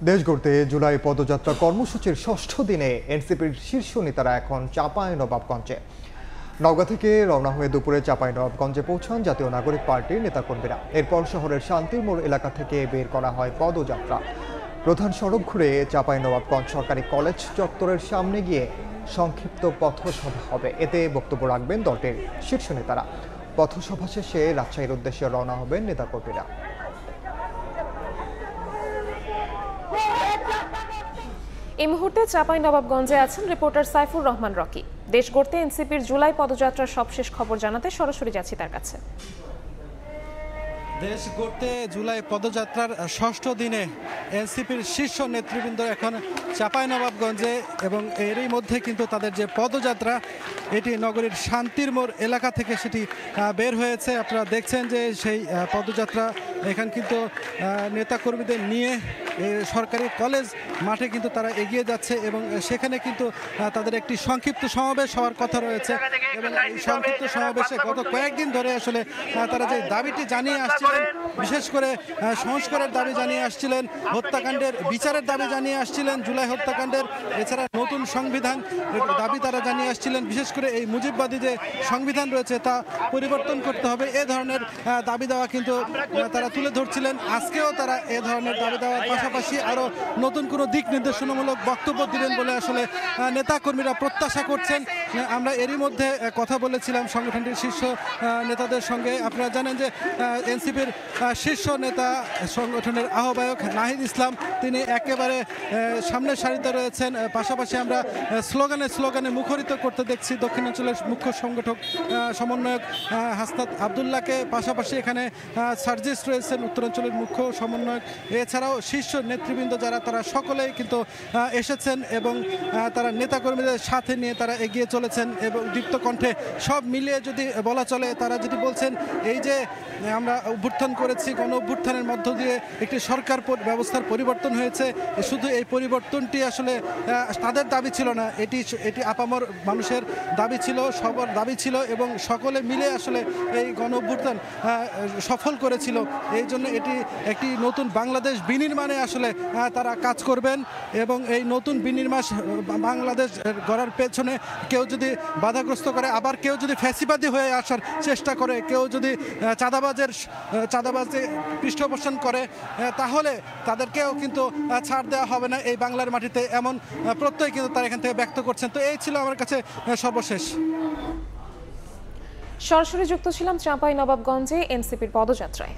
দেশ গড়তে জুলাই পদযাত্রা কর্মসূচির ষষ্ঠ দিনে এনসিপির শীর্ষ নেতারা এখন চাঁপাইনবাবগঞ্জে। নওগাঁ থেকে রওনা হয়ে দুপুরে চাঁপাইনবাবগঞ্জে পৌঁছান জাতীয় নাগরিক পার্টির নেতাকর্মীরা। এরপর শহরের শান্তির মোড় এলাকা থেকে বের করা হয় পদযাত্রা। প্রধান সড়ক ঘুরে চাঁপাইনবাবগঞ্জ সরকারি কলেজ চত্বরের সামনে গিয়ে সংক্ষিপ্ত পথসভা হবে। এতে বক্তব্য রাখবেন দলটির শীর্ষ নেতারা। পথসভা শেষে রাজশাহীর উদ্দেশ্যে রওনা হবেন নেতাকর্মীরা। এই মুহূর্তে চাঁপাইনবাবগঞ্জে আছেন রিপোর্টার সাইফুর রহমান রকি। দেশ গড়তে এনসিপির জুলাই পদযাত্রার সবশেষ খবর জানাতে সরাসরি যাচ্ছি তার কাছে। দেশ গড়তে জুলাই পদযাত্রার ষষ্ঠ দিনে এনসিপির শীর্ষ নেতৃবৃন্দ এখন চাঁপাইনবাবগঞ্জে, এবং এরই মধ্যে কিন্তু তাদের যে পদযাত্রা এটি নগরীর শান্তির মোড় এলাকা থেকে সেটি বের হয়েছে। আপনারা দেখছেন যে সেই পদযাত্রা এখান কিন্তু নেতাকর্মীদের নিয়ে সরকারি কলেজ মাঠে কিন্তু তারা এগিয়ে যাচ্ছে, এবং সেখানে কিন্তু তাদের একটি সংক্ষিপ্ত সমাবেশ হওয়ার কথা রয়েছে। এবং এই সংক্ষিপ্ত সমাবেশে গত কয়েকদিন ধরে আসলে তারা যে দাবিটি জানিয়ে আসছিলেন, বিশেষ করে সংস্কারের দাবি জানিয়ে আসছিলেন, হত্যাকাণ্ডের বিচারের দাবি জানিয়ে আসছিলেন, জুলাই হত্যাকাণ্ডের, এছাড়া নতুন সংবিধান দাবি তারা জানিয়ে আসছিলেন। বিশেষ করে এই মুজিববাদী যে সংবিধান রয়েছে তা পরিবর্তন করতে হবে, এ ধরনের দাবি দেওয়া কিন্তু তারা তুলে ধরছিলেন। আজকেও তারা এ ধরনের দাবি দেওয়ার পাশাপাশি আরও নতুন কোনো দিক নির্দেশনামূলক বক্তব্য দিবেন বলে আসলে নেতাকর্মীরা প্রত্যাশা করছেন। আমরা এরই মধ্যে কথা বলেছিলাম সংগঠনটির শীর্ষ নেতাদের সঙ্গে। আপনারা জানেন যে এনসিপির শীর্ষ নেতা সংগঠনের আহ্বায়ক নাহিদ ইসলাম তিনি একেবারে সামনের সারিতে রয়েছেন। পাশাপাশি আমরা স্লোগানে মুখরিত করতে দেখছি দক্ষিণাঞ্চলের মুখ্য সংগঠক সমন্বয়ক হাসনাত আবদুল্লাহকে। পাশাপাশি এখানে সার্জিস রয়েছেন উত্তরাঞ্চলের মুখ্য সমন্বয়ক। এছাড়াও শীর্ষ নেতৃবৃন্দ যারা তারা সকলেই কিন্তু এসেছেন, এবং তারা নেতাকর্মীদের সাথে নিয়ে তারা এগিয়ে চলেছেন। এবং দীপ্ত কণ্ঠে সব মিলিয়ে যদি বলা চলে, তারা যেটি বলছেন, এই যে আমরা অভ্যুত্থান করেছি, গণ অভ্যুত্থানের মধ্য দিয়ে একটি সরকার ব্যবস্থার পরিবর্তন হয়েছে। শুধু এই পরিবর্তনটি আসলে তাদের দাবি ছিল না, এটি আপামর মানুষের দাবি ছিল, সবার দাবি ছিল, এবং সকলে মিলে আসলে এই গণ অভ্যুত্থান সফল করেছিল। এই জন্য এটি একটি নতুন বাংলাদেশ বিনির্মাণে আসলে তারা কাজ করবেন। এবং এই নতুন বিনির্মাণ বাংলাদেশ গড়ার পেছনে কেউ যদি বাধাগ্রস্ত করে, আবার কেউ যদি ফ্যাসিবাদী হয়ে আসার চেষ্টা করে, কেউ যদি চাঁদাবাজে পৃষ্ঠপোষণ করে, তাহলে তাদেরকেও কিন্তু ছাড় দেওয়া হবে না এই বাংলার মাটিতে, এমন প্রত্যয় কিন্তু তারা এখান থেকে ব্যক্ত করছেন। তো এই ছিল আমার কাছে সর্বশেষ। সরাসরি যুক্ত ছিলাম চাঁপাইনবাবগঞ্জে এনসিপির পদযাত্রায়।